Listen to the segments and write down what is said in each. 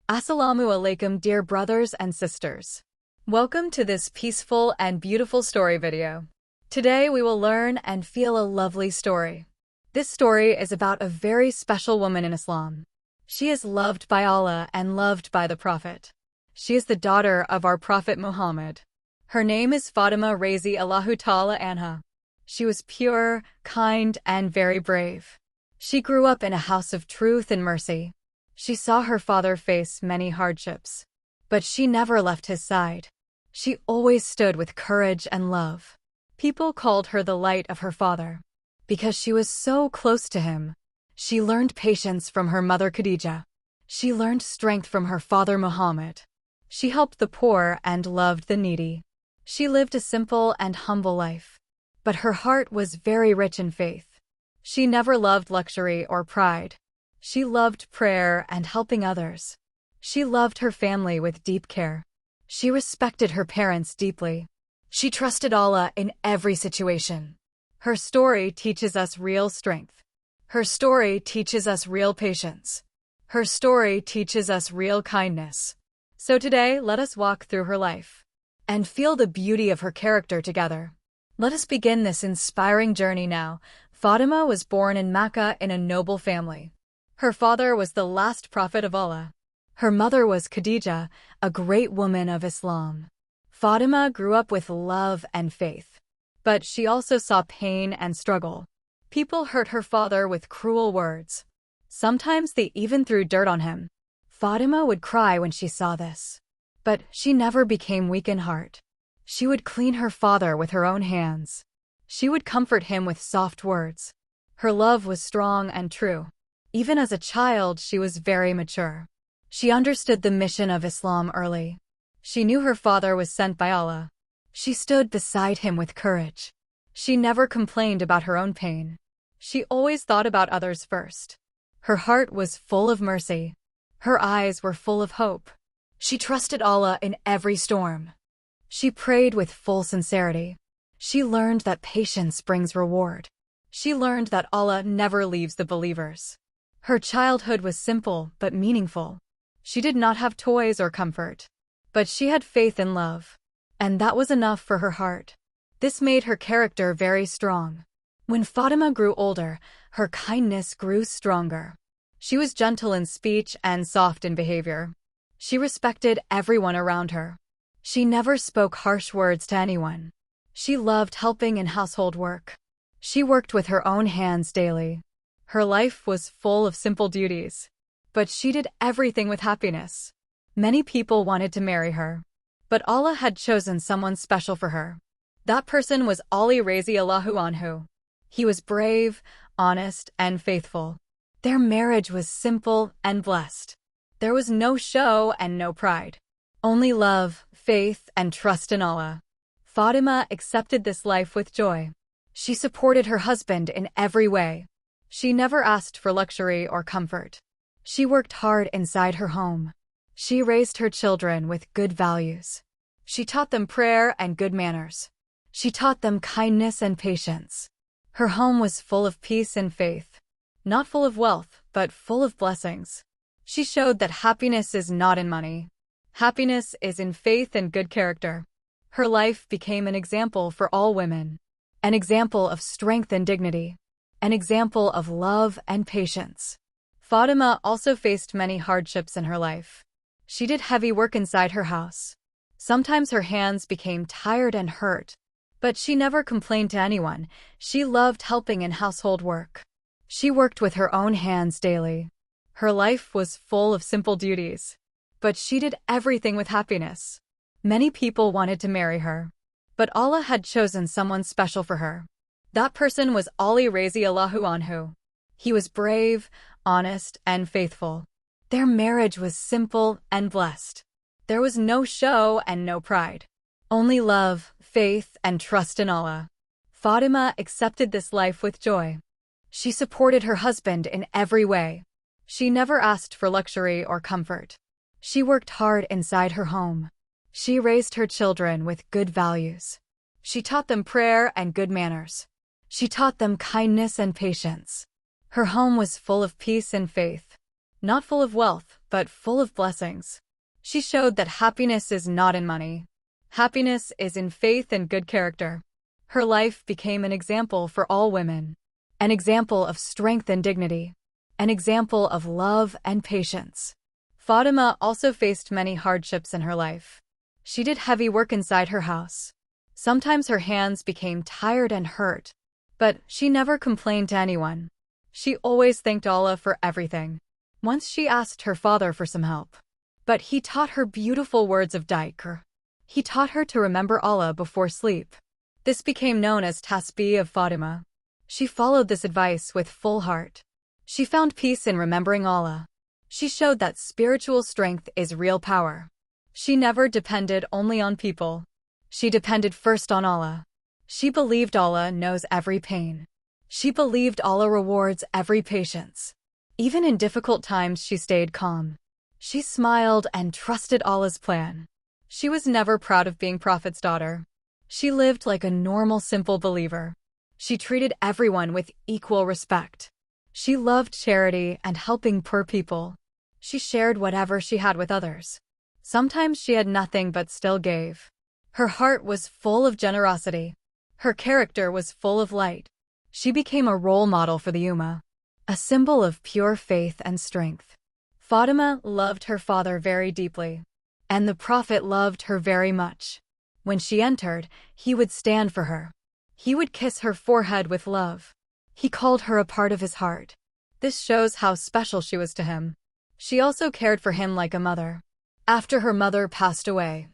Assalamu alaikum, dear brothers and sisters. Welcome to this peaceful and beautiful story video. Today we will learn and feel a lovely story. This story is about a very special woman in Islam. She is loved by Allah and loved by the Prophet. She is the daughter of our Prophet Muhammad. Her name is Fatima Razi Allahu Ta Anha. She was pure, kind, and very brave. She grew up in a house of truth and mercy. She saw her father face many hardships, but she never left his side. She always stood with courage and love. People called her the light of her father, because she was so close to him. She learned patience from her mother Khadija. She learned strength from her father Muhammad. She helped the poor and loved the needy. She lived a simple and humble life, but her heart was very rich in faith. She never loved luxury or pride. She loved prayer and helping others. She loved her family with deep care. She respected her parents deeply. She trusted Allah in every situation. Her story teaches us real strength. Her story teaches us real patience. Her story teaches us real kindness. So today, let us walk through her life and feel the beauty of her character together. Let us begin this inspiring journey now. Fatima was born in Mecca in a noble family. Her father was the last prophet of Allah. Her mother was Khadija, a great woman of Islam. Fatima grew up with love and faith, but she also saw pain and struggle. People hurt her father with cruel words. Sometimes they even threw dirt on him. Fatima would cry when she saw this, but she never became weak in heart. She would clean her father with her own hands. She would comfort him with soft words. Her love was strong and true. Even as a child, she was very mature. She understood the mission of Islam early. She knew her father was sent by Allah. She stood beside him with courage. She never complained about her own pain. She always thought about others first. Her heart was full of mercy. Her eyes were full of hope. She trusted Allah in every storm. She prayed with full sincerity. She learned that patience brings reward. She learned that Allah never leaves the believers. Her childhood was simple but meaningful. She did not have toys or comfort, but she had faith and love, and that was enough for her heart. This made her character very strong. When Fatima grew older, her kindness grew stronger. She was gentle in speech and soft in behavior. She respected everyone around her. She never spoke harsh words to anyone. She loved helping in household work. She worked with her own hands daily. Her life was full of simple duties, but she did everything with happiness. Many people wanted to marry her, but Allah had chosen someone special for her. That person was Ali Razi Allahu Anhu. He was brave, honest, and faithful. Their marriage was simple and blessed. There was no show and no pride. Only love, faith, and trust in Allah. Fatima accepted this life with joy. She supported her husband in every way. She never asked for luxury or comfort. She worked hard inside her home. She raised her children with good values. She taught them prayer and good manners. She taught them kindness and patience. Her home was full of peace and faith. Not full of wealth, but full of blessings. She showed that happiness is not in money. Happiness is in faith and good character. Her life became an example for all women. An example of strength and dignity. An example of love and patience. Fatima also faced many hardships in her life. She did heavy work inside her house. Sometimes her hands became tired and hurt, but she never complained to anyone. She loved helping in household work. She worked with her own hands daily. Her life was full of simple duties, but she did everything with happiness. Many people wanted to marry her, but Allah had chosen someone special for her. That person was Ali Razi Allahu Anhu. He was brave, honest, and faithful. Their marriage was simple and blessed. There was no show and no pride. Only love, faith, and trust in Allah. Fatima accepted this life with joy. She supported her husband in every way. She never asked for luxury or comfort. She worked hard inside her home. She raised her children with good values. She taught them prayer and good manners. She taught them kindness and patience. Her home was full of peace and faith. Not full of wealth, but full of blessings. She showed that happiness is not in money. Happiness is in faith and good character. Her life became an example for all women. An example of strength and dignity. An example of love and patience. Fatima also faced many hardships in her life. She did heavy work inside her house. Sometimes her hands became tired and hurt, but she never complained to anyone. She always thanked Allah for everything. Once she asked her father for some help, but he taught her beautiful words of dhikr. He taught her to remember Allah before sleep. This became known as Tasbih of Fatima. She followed this advice with full heart. She found peace in remembering Allah. She showed that spiritual strength is real power. She never depended only on people. She depended first on Allah. She believed Allah knows every pain. She believed Allah rewards every patience. Even in difficult times, she stayed calm. She smiled and trusted Allah's plan. She was never proud of being Prophet's daughter. She lived like a normal, simple believer. She treated everyone with equal respect. She loved charity and helping poor people. She shared whatever she had with others. Sometimes she had nothing but still gave. Her heart was full of generosity. Her character was full of light. She became a role model for the Ummah, a symbol of pure faith and strength. Fatima loved her father very deeply, and the Prophet loved her very much. When she entered, he would stand for her. He would kiss her forehead with love. He called her a part of his heart. This shows how special she was to him. She also cared for him like a mother. After her mother passed away,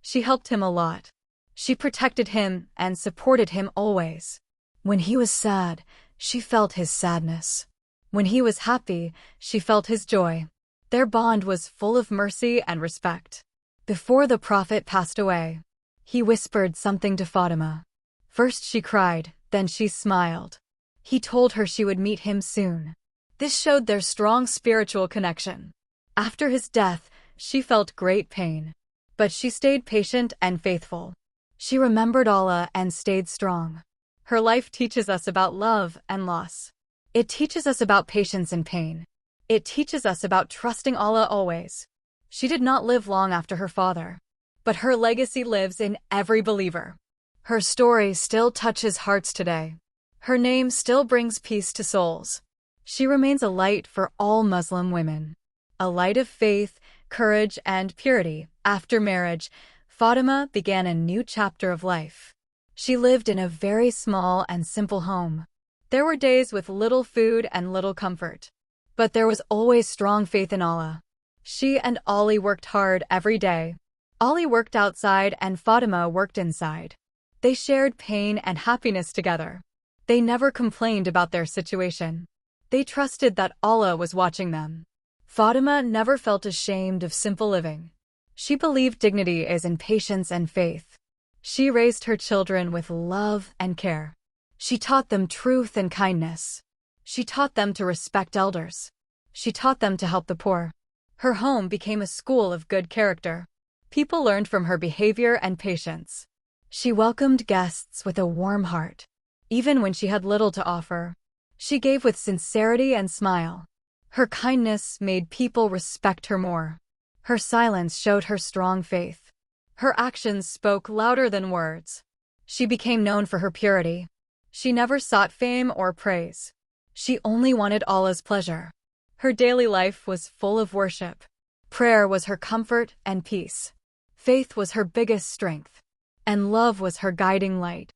she helped him a lot. She protected him and supported him always. When he was sad, she felt his sadness. When he was happy, she felt his joy. Their bond was full of mercy and respect. Before the Prophet passed away, he whispered something to Fatima. First she cried, then she smiled. He told her she would meet him soon. This showed their strong spiritual connection. After his death, she felt great pain. But she stayed patient and faithful. She remembered Allah and stayed strong. Her life teaches us about love and loss. It teaches us about patience and pain. It teaches us about trusting Allah always. She did not live long after her father, but her legacy lives in every believer. Her story still touches hearts today. Her name still brings peace to souls. She remains a light for all Muslim women. A light of faith, courage, and purity. After marriage, Fatima began a new chapter of life. She lived in a very small and simple home. There were days with little food and little comfort. But there was always strong faith in Allah. She and Ali worked hard every day. Ali worked outside and Fatima worked inside. They shared pain and happiness together. They never complained about their situation. They trusted that Allah was watching them. Fatima never felt ashamed of simple living. She believed dignity is in patience and faith. She raised her children with love and care. She taught them truth and kindness. She taught them to respect elders. She taught them to help the poor. Her home became a school of good character. People learned from her behavior and patience. She welcomed guests with a warm heart. Even when she had little to offer, she gave with sincerity and smile. Her kindness made people respect her more. Her silence showed her strong faith. Her actions spoke louder than words. She became known for her purity. She never sought fame or praise. She only wanted Allah's pleasure. Her daily life was full of worship. Prayer was her comfort and peace. Faith was her biggest strength. And love was her guiding light.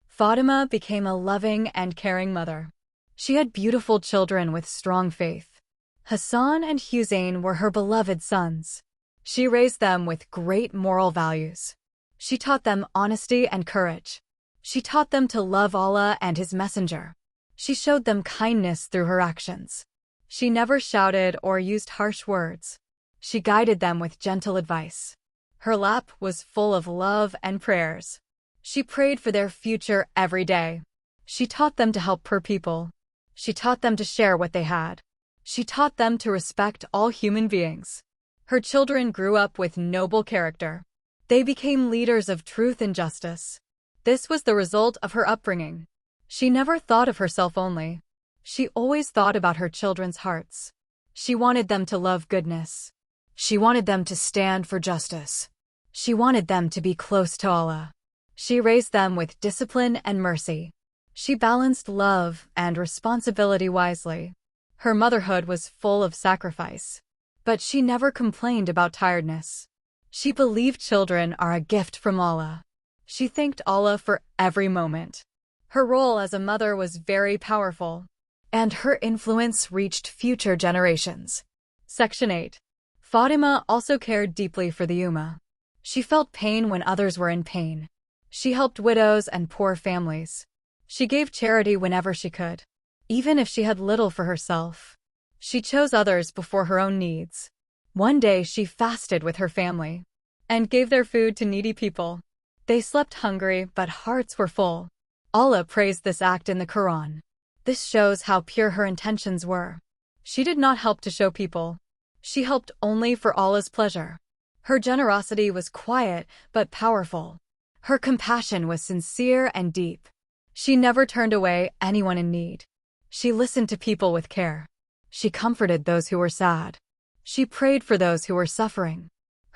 Fatima became a loving and caring mother. She had beautiful children with strong faith. Hassan and Hussein were her beloved sons. She raised them with great moral values. She taught them honesty and courage. She taught them to love Allah and His Messenger. She showed them kindness through her actions. She never shouted or used harsh words. She guided them with gentle advice. Her lap was full of love and prayers. She prayed for their future every day. She taught them to help poor people. She taught them to share what they had. She taught them to respect all human beings. Her children grew up with noble character. They became leaders of truth and justice. This was the result of her upbringing. She never thought of herself only. She always thought about her children's hearts. She wanted them to love goodness. She wanted them to stand for justice. She wanted them to be close to Allah. She raised them with discipline and mercy. She balanced love and responsibility wisely. Her motherhood was full of sacrifice. But she never complained about tiredness. She believed children are a gift from Allah. She thanked Allah for every moment. Her role as a mother was very powerful, and her influence reached future generations. Section 8. Fatima also cared deeply for the Ummah. She felt pain when others were in pain. She helped widows and poor families. She gave charity whenever she could, even if she had little for herself. She chose others before her own needs. One day she fasted with her family and gave their food to needy people. They slept hungry, but hearts were full. Allah praised this act in the Quran. This shows how pure her intentions were. She did not help to show people. She helped only for Allah's pleasure. Her generosity was quiet but powerful. Her compassion was sincere and deep. She never turned away anyone in need. She listened to people with care. She comforted those who were sad. She prayed for those who were suffering.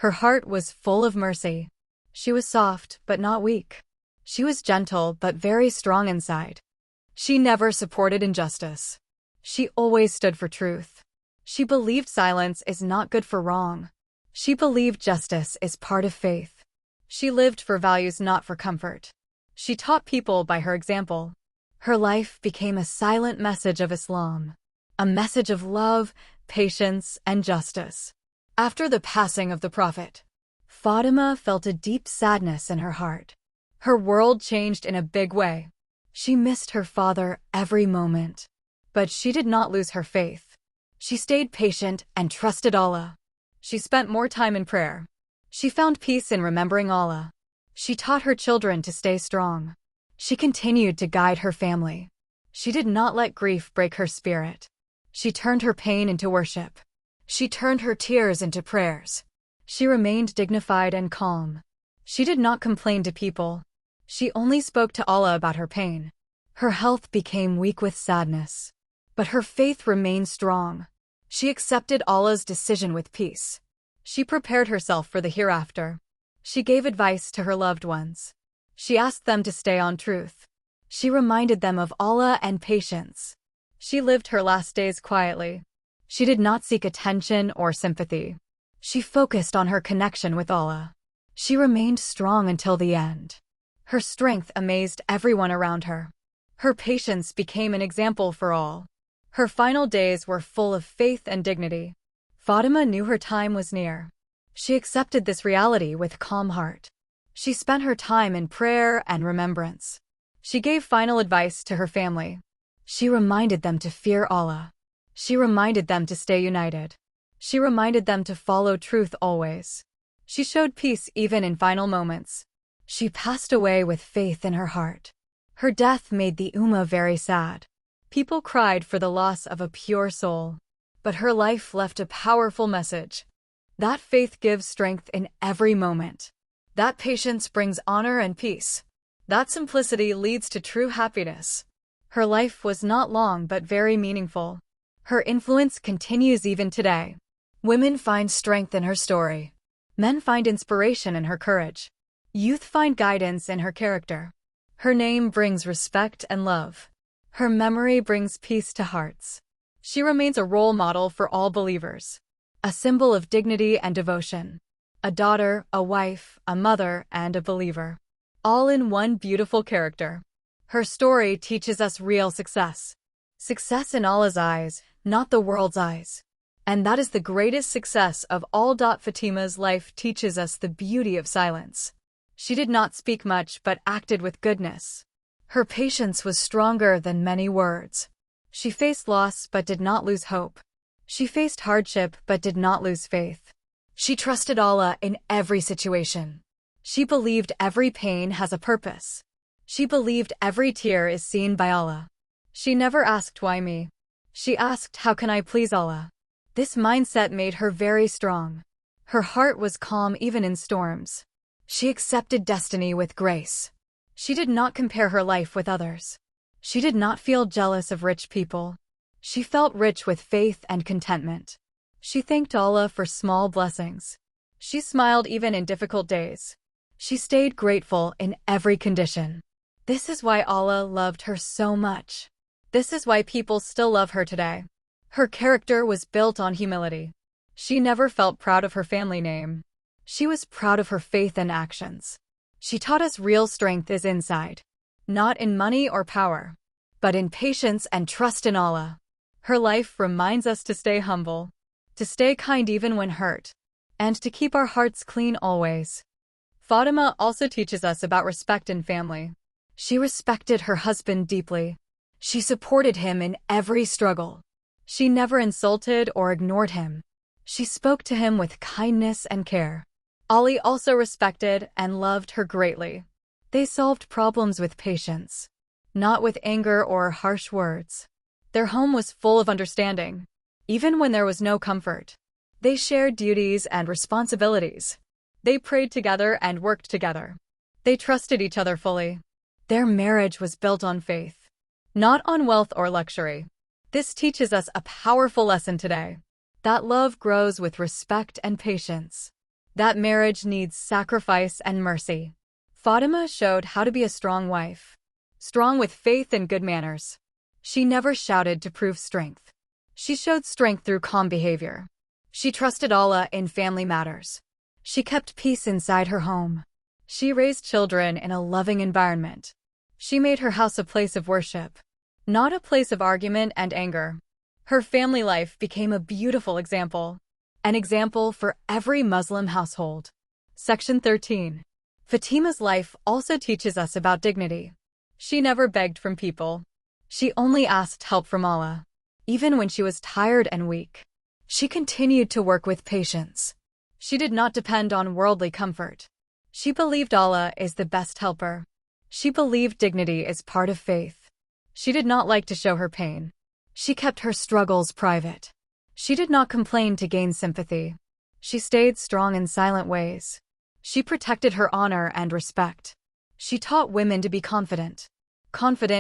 Her heart was full of mercy. She was soft but not weak. She was gentle but very strong inside. She never supported injustice. She always stood for truth. She believed silence is not good for wrong. She believed justice is part of faith. She lived for values, not for comfort. She taught people by her example. Her life became a silent message of Islam, a message of love, patience, and justice. After the passing of the Prophet, Fatima felt a deep sadness in her heart. Her world changed in a big way. She missed her father every moment. But she did not lose her faith. She stayed patient and trusted Allah. She spent more time in prayer. She found peace in remembering Allah. She taught her children to stay strong. She continued to guide her family. She did not let grief break her spirit. She turned her pain into worship. She turned her tears into prayers. She remained dignified and calm. She did not complain to people. She only spoke to Allah about her pain. Her health became weak with sadness. But her faith remained strong. She accepted Allah's decision with peace. She prepared herself for the hereafter. She gave advice to her loved ones. She asked them to stay on truth. She reminded them of Allah and patience. She lived her last days quietly. She did not seek attention or sympathy. She focused on her connection with Allah. She remained strong until the end. Her strength amazed everyone around her. Her patience became an example for all. Her final days were full of faith and dignity. Fatima knew her time was near. She accepted this reality with calm heart. She spent her time in prayer and remembrance. She gave final advice to her family. She reminded them to fear Allah. She reminded them to stay united. She reminded them to follow truth always. She showed peace even in final moments. She passed away with faith in her heart. Her death made the Ummah very sad. People cried for the loss of a pure soul. But her life left a powerful message. That faith gives strength in every moment. That patience brings honor and peace. That simplicity leads to true happiness. Her life was not long but very meaningful. Her influence continues even today. Women find strength in her story. Men find inspiration in her courage. Youth find guidance in her character. Her name brings respect and love. Her memory brings peace to hearts. She remains a role model for all believers, a symbol of dignity and devotion. A daughter, a wife, a mother, and a believer, all in one beautiful character. Her story teaches us real success. Success in Allah's eyes, not the world's eyes. And that is the greatest success of all. Fatima's life teaches us the beauty of silence. She did not speak much but acted with goodness. Her patience was stronger than many words. She faced loss but did not lose hope. She faced hardship but did not lose faith. She trusted Allah in every situation. She believed every pain has a purpose. She believed every tear is seen by Allah. She never asked why me. She asked how can I please Allah. This mindset made her very strong. Her heart was calm even in storms. She accepted destiny with grace. She did not compare her life with others. She did not feel jealous of rich people. She felt rich with faith and contentment. She thanked Allah for small blessings. She smiled even in difficult days. She stayed grateful in every condition. This is why Allah loved her so much. This is why people still love her today. Her character was built on humility. She never felt proud of her family name. She was proud of her faith and actions. She taught us real strength is inside, not in money or power, but in patience and trust in Allah. Her life reminds us to stay humble, to stay kind even when hurt, and to keep our hearts clean always. Fatima also teaches us about respect in family. She respected her husband deeply. She supported him in every struggle. She never insulted or ignored him. She spoke to him with kindness and care. Ali also respected and loved her greatly. They solved problems with patience, not with anger or harsh words. Their home was full of understanding, even when there was no comfort. They shared duties and responsibilities. They prayed together and worked together. They trusted each other fully. Their marriage was built on faith, not on wealth or luxury. This teaches us a powerful lesson today, that love grows with respect and patience. That marriage needs sacrifice and mercy. Fatima showed how to be a strong wife, strong with faith and good manners. She never shouted to prove strength. She showed strength through calm behavior. She trusted Allah in family matters. She kept peace inside her home. She raised children in a loving environment. She made her house a place of worship, not a place of argument and anger. Her family life became a beautiful example, an example for every Muslim household. Section 13. Fatima's life also teaches us about dignity. She never begged from people. She only asked help from Allah. Even when she was tired and weak, she continued to work with patience. She did not depend on worldly comfort. She believed Allah is the best helper. She believed dignity is part of faith. She did not like to show her pain. She kept her struggles private. She did not complain to gain sympathy. She stayed strong in silent ways. She protected her honor and respect. She taught women to be confident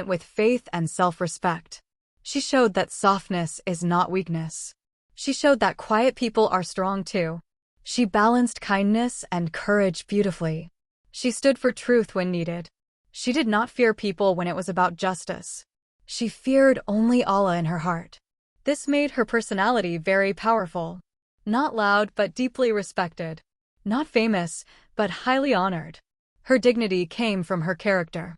with faith and self-respect. She showed that softness is not weakness. She showed that quiet people are strong too. She balanced kindness and courage beautifully. She stood for truth when needed. She did not fear people when it was about justice. She feared only Allah in her heart. This made her personality very powerful. Not loud but deeply respected. Not famous but highly honored. Her dignity came from her character.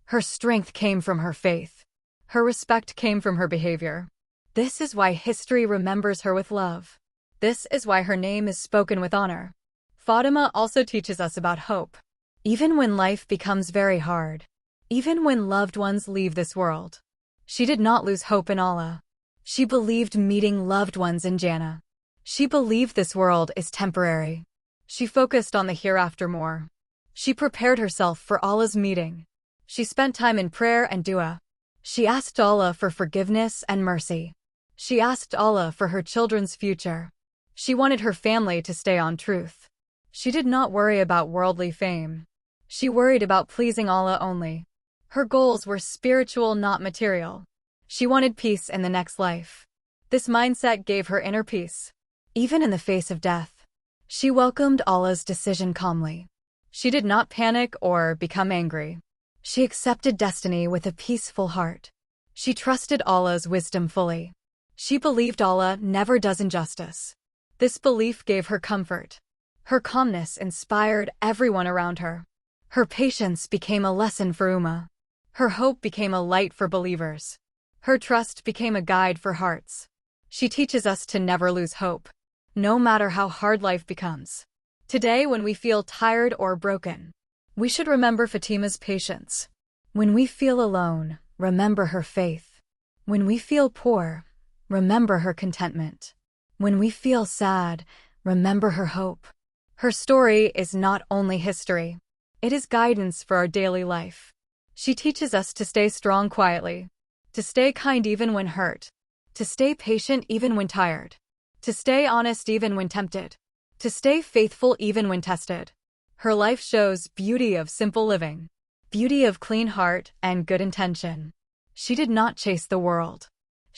Her strength came from her faith. Her respect came from her behavior. This is why history remembers her with love. This is why her name is spoken with honor. Fatima also teaches us about hope. Even when life becomes very hard, even when loved ones leave this world, she did not lose hope in Allah. She believed meeting loved ones in Jannah. She believed this world is temporary. She focused on the hereafter more. She prepared herself for Allah's meeting. She spent time in prayer and dua. She asked Allah for forgiveness and mercy. She asked Allah for her children's future. She wanted her family to stay on truth. She did not worry about worldly fame. She worried about pleasing Allah only. Her goals were spiritual, not material. She wanted peace in the next life. This mindset gave her inner peace. Even in the face of death, she welcomed Allah's decision calmly. She did not panic or become angry. She accepted destiny with a peaceful heart. She trusted Allah's wisdom fully. She believed Allah never does injustice. This belief gave her comfort. Her calmness inspired everyone around her. Her patience became a lesson for Ummah. Her hope became a light for believers. Her trust became a guide for hearts. She teaches us to never lose hope, no matter how hard life becomes. Today, when we feel tired or broken, we should remember Fatima's patience. When we feel alone, remember her faith. When we feel poor, remember her contentment. When we feel sad, remember her hope. Her story is not only history, it is guidance for our daily life. She teaches us to stay strong quietly, to stay kind even when hurt, to stay patient even when tired, to stay honest even when tempted, to stay faithful even when tested. Her life shows beauty of simple living, beauty of clean heart and good intention. She did not chase the world.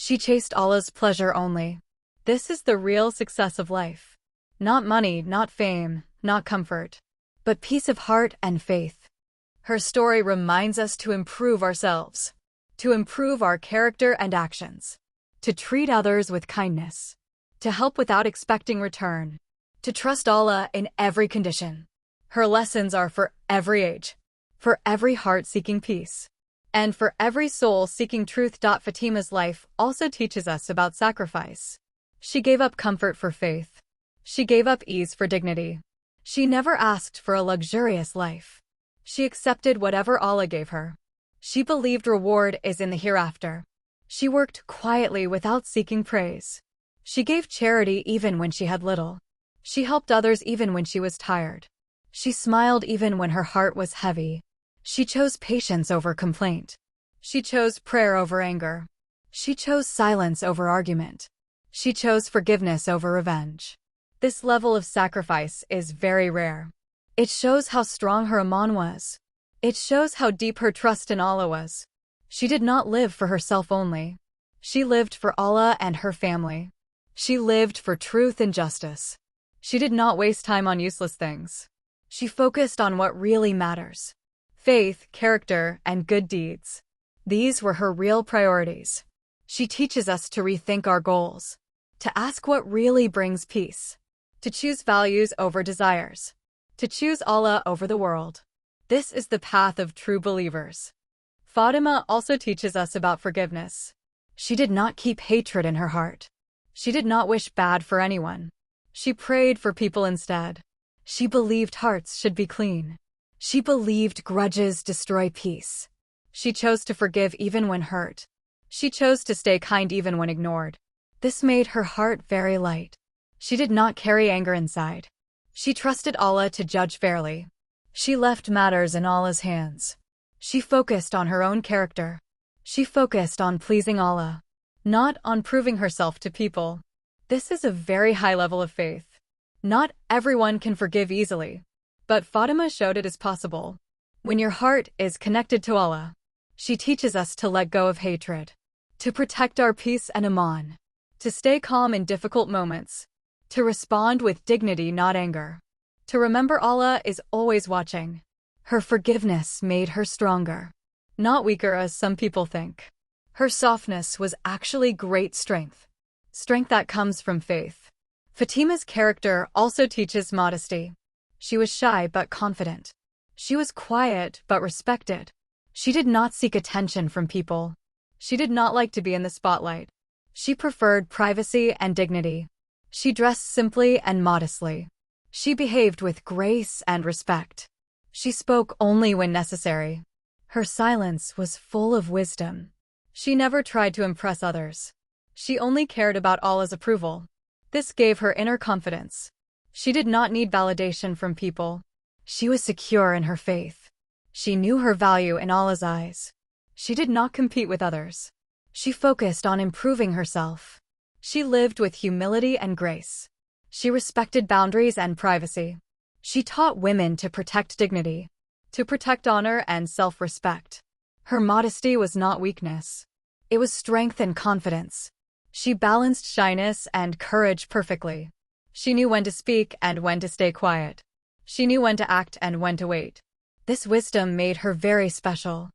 She chased Allah's pleasure only. This is the real success of life. Not money, not fame, not comfort, but peace of heart and faith. Her story reminds us to improve ourselves, to improve our character and actions, to treat others with kindness, to help without expecting return, to trust Allah in every condition. Her lessons are for every age, for every heart seeking peace, and for every soul seeking truth. Fatima's life also teaches us about sacrifice. She gave up comfort for faith. She gave up ease for dignity. She never asked for a luxurious life. She accepted whatever Allah gave her. She believed reward is in the hereafter. She worked quietly without seeking praise. She gave charity even when she had little. She helped others even when she was tired. She smiled even when her heart was heavy. She chose patience over complaint. She chose prayer over anger. She chose silence over argument. She chose forgiveness over revenge. This level of sacrifice is very rare. It shows how strong her iman was. It shows how deep her trust in Allah was. She did not live for herself only. She lived for Allah and her family. She lived for truth and justice. She did not waste time on useless things. She focused on what really matters: faith, character, and good deeds. These were her real priorities. She teaches us to rethink our goals, to ask what really brings peace, to choose values over desires, to choose Allah over the world. This is the path of true believers. Fatima also teaches us about forgiveness. She did not keep hatred in her heart. She did not wish bad for anyone. She prayed for people instead. She believed hearts should be clean. She believed grudges destroy peace. She chose to forgive even when hurt. She chose to stay kind even when ignored. This made her heart very light. She did not carry anger inside. She trusted Allah to judge fairly. She left matters in Allah's hands. She focused on her own character. She focused on pleasing Allah, not on proving herself to people. This is a very high level of faith. Not everyone can forgive easily, but Fatima showed it is possible. When your heart is connected to Allah, she teaches us to let go of hatred, to protect our peace and iman, to stay calm in difficult moments, to respond with dignity, not anger, to remember Allah is always watching. Her forgiveness made her stronger, not weaker as some people think. Her softness was actually great strength, strength that comes from faith. Fatima's character also teaches modesty. She was shy but confident. She was quiet but respected. She did not seek attention from people. She did not like to be in the spotlight. She preferred privacy and dignity. She dressed simply and modestly. She behaved with grace and respect. She spoke only when necessary. Her silence was full of wisdom. She never tried to impress others. She only cared about Allah's approval. This gave her inner confidence. She did not need validation from people. She was secure in her faith. She knew her value in Allah's eyes. She did not compete with others. She focused on improving herself. She lived with humility and grace. She respected boundaries and privacy. She taught women to protect dignity, to protect honor and self-respect. Her modesty was not weakness. It was strength and confidence. She balanced shyness and courage perfectly. She knew when to speak and when to stay quiet. She knew when to act and when to wait. This wisdom made her very special.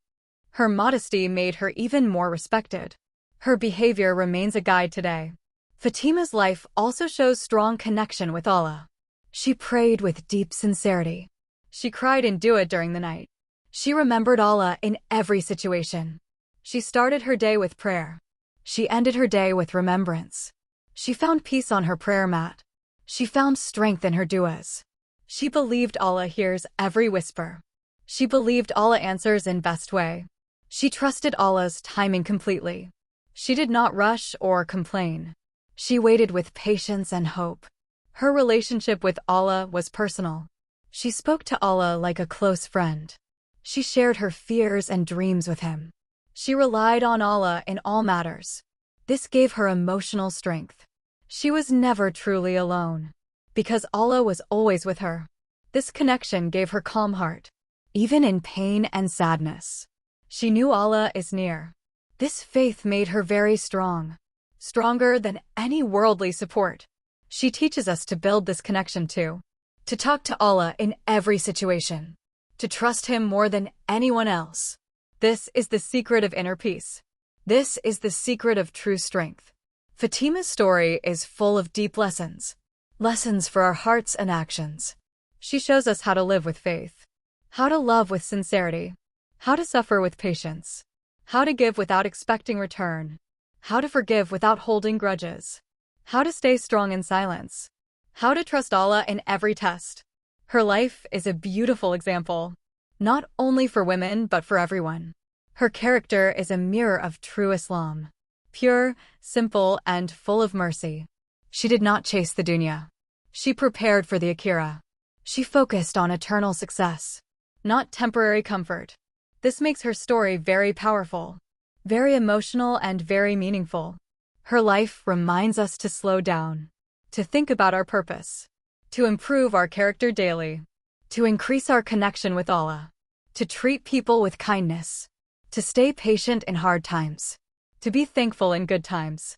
Her modesty made her even more respected. Her behavior remains a guide today. Fatima's life also shows strong connection with Allah. She prayed with deep sincerity. She cried in dua during the night. She remembered Allah in every situation. She started her day with prayer. She ended her day with remembrance. She found peace on her prayer mat. She found strength in her duas. She believed Allah hears every whisper. She believed Allah answers in best way. She trusted Allah's timing completely. She did not rush or complain. She waited with patience and hope. Her relationship with Allah was personal. She spoke to Allah like a close friend. She shared her fears and dreams with Him. She relied on Allah in all matters. This gave her emotional strength. She was never truly alone, because Allah was always with her. This connection gave her calm heart, even in pain and sadness. She knew Allah is near. This faith made her very strong, stronger than any worldly support. She teaches us to build this connection too, to talk to Allah in every situation, to trust Him more than anyone else. This is the secret of inner peace. This is the secret of true strength. Fatima's story is full of deep lessons, lessons for our hearts and actions. She shows us how to live with faith, how to love with sincerity, how to suffer with patience, how to give without expecting return, how to forgive without holding grudges, how to stay strong in silence, how to trust Allah in every test. Her life is a beautiful example, not only for women but for everyone. Her character is a mirror of true Islam, pure, simple, and full of mercy. She did not chase the dunya. She prepared for the akhirah. She focused on eternal success, not temporary comfort. This makes her story very powerful, very emotional, and very meaningful. Her life reminds us to slow down, to think about our purpose, to improve our character daily, to increase our connection with Allah, to treat people with kindness, to stay patient in hard times, to be thankful in good times,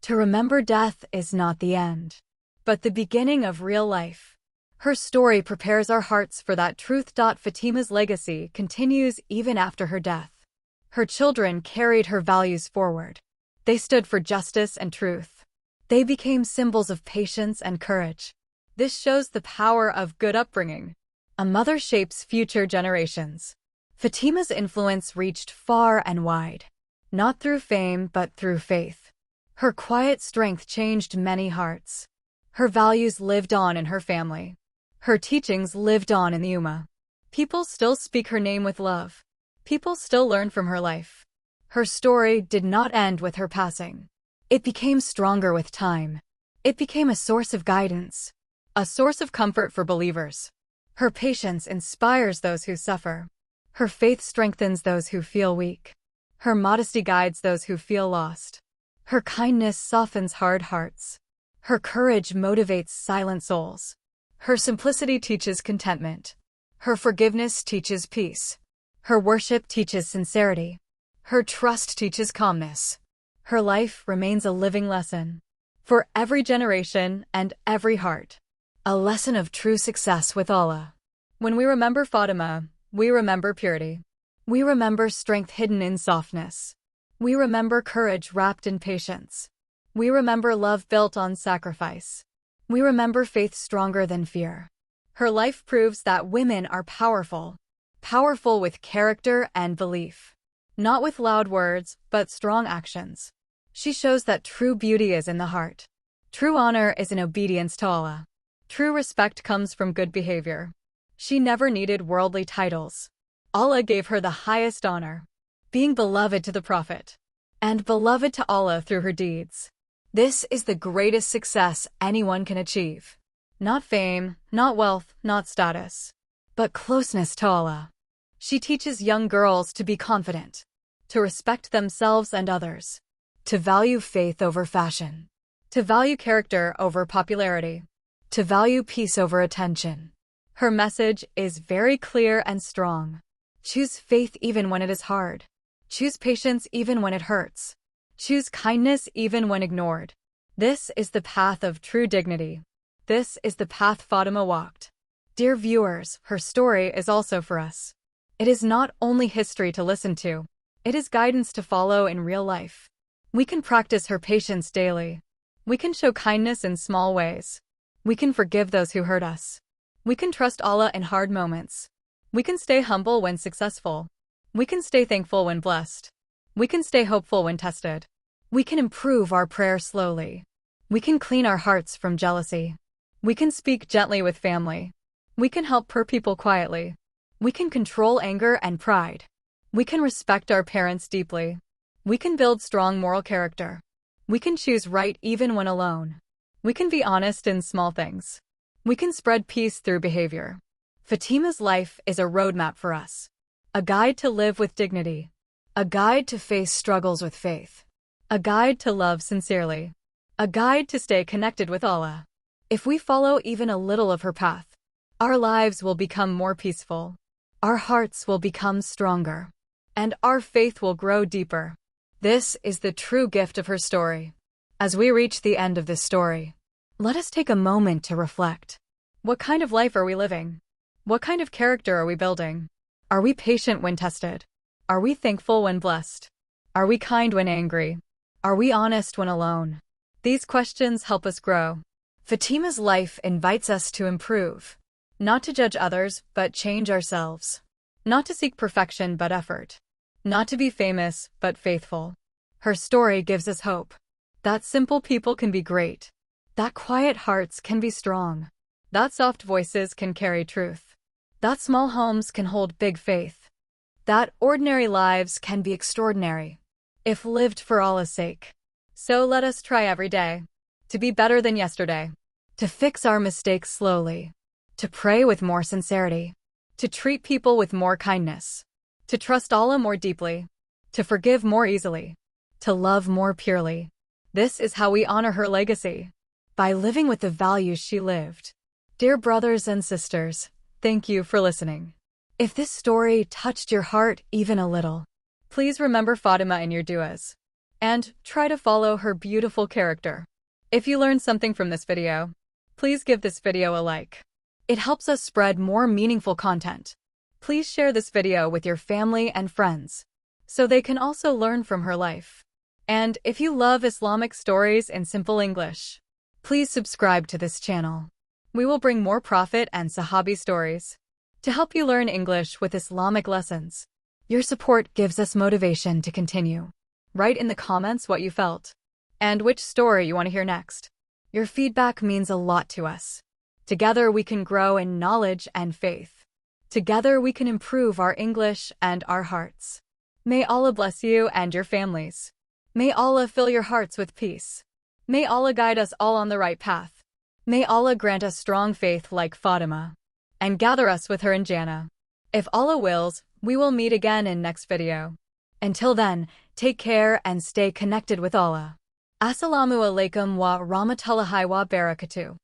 to remember death is not the end, but the beginning of real life. Her story prepares our hearts for that truth. Fatima's legacy continues even after her death. Her children carried her values forward. They stood for justice and truth. They became symbols of patience and courage. This shows the power of good upbringing. A mother shapes future generations. Fatima's influence reached far and wide, not through fame but through faith. Her quiet strength changed many hearts. Her values lived on in her family. Her teachings lived on in the Ummah. People still speak her name with love. People still learn from her life. Her story did not end with her passing. It became stronger with time. It became a source of guidance, a source of comfort for believers. Her patience inspires those who suffer. Her faith strengthens those who feel weak. Her modesty guides those who feel lost. Her kindness softens hard hearts. Her courage motivates silent souls. Her simplicity teaches contentment. Her forgiveness teaches peace. Her worship teaches sincerity. Her trust teaches calmness. Her life remains a living lesson for every generation and every heart, a lesson of true success with Allah. When we remember Fatima, we remember purity. We remember strength hidden in softness. We remember courage wrapped in patience. We remember love built on sacrifice. We remember faith stronger than fear. Her life proves that women are powerful, powerful with character and belief, not with loud words, but strong actions. She shows that true beauty is in the heart. True honor is in obedience to Allah. True respect comes from good behavior. She never needed worldly titles. Allah gave her the highest honor, being beloved to the Prophet, and beloved to Allah through her deeds. This is the greatest success anyone can achieve. Not fame, not wealth, not status, but closeness to Allah. She teaches young girls to be confident, to respect themselves and others, to value faith over fashion, to value character over popularity, to value peace over attention. Her message is very clear and strong. Choose faith even when it is hard. Choose patience even when it hurts. Choose kindness even when ignored. This is the path of true dignity. This is the path Fatima walked. Dear viewers, her story is also for us. It is not only history to listen to, it is guidance to follow in real life. We can practice her patience daily. We can show kindness in small ways. We can forgive those who hurt us. We can trust Allah in hard moments. We can stay humble when successful. We can stay thankful when blessed. We can stay hopeful when tested. We can improve our prayer slowly. We can clean our hearts from jealousy. We can speak gently with family. We can help poor people quietly. We can control anger and pride. We can respect our parents deeply. We can build strong moral character. We can choose right even when alone. We can be honest in small things. We can spread peace through behavior. Fatima's life is a roadmap for us. A guide to live with dignity. A guide to face struggles with faith. A guide to love sincerely. A guide to stay connected with Allah. If we follow even a little of her path, our lives will become more peaceful. Our hearts will become stronger. And our faith will grow deeper. This is the true gift of her story. As we reach the end of this story, let us take a moment to reflect. What kind of life are we living? What kind of character are we building? Are we patient when tested? Are we thankful when blessed? Are we kind when angry? Are we honest when alone? These questions help us grow. Fatima's life invites us to improve. Not to judge others, but change ourselves. Not to seek perfection, but effort. Not to be famous, but faithful. Her story gives us hope. That simple people can be great. That quiet hearts can be strong. That soft voices can carry truth. That small homes can hold big faith. That ordinary lives can be extraordinary, if lived for Allah's sake. So let us try every day to be better than yesterday, to fix our mistakes slowly, to pray with more sincerity, to treat people with more kindness, to trust Allah more deeply, to forgive more easily, to love more purely. This is how we honor her legacy, by living with the values she lived. Dear brothers and sisters, thank you for listening. If this story touched your heart even a little, please remember Fatima in your du'as, and try to follow her beautiful character. If you learned something from this video, please give this video a like. It helps us spread more meaningful content. Please share this video with your family and friends, so they can also learn from her life. And if you love Islamic stories in simple English, please subscribe to this channel. We will bring more Prophet and Sahabi stories to help you learn English with Islamic lessons. Your support gives us motivation to continue. Write in the comments what you felt and which story you want to hear next. Your feedback means a lot to us. Together we can grow in knowledge and faith. Together we can improve our English and our hearts. May Allah bless you and your families. May Allah fill your hearts with peace. May Allah guide us all on the right path. May Allah grant us strong faith like Fatima, and gather us with her in Jannah. If Allah wills, we will meet again in next video. Until then, take care and stay connected with Allah. Assalamu alaikum wa rahmatullahi wa barakatuh.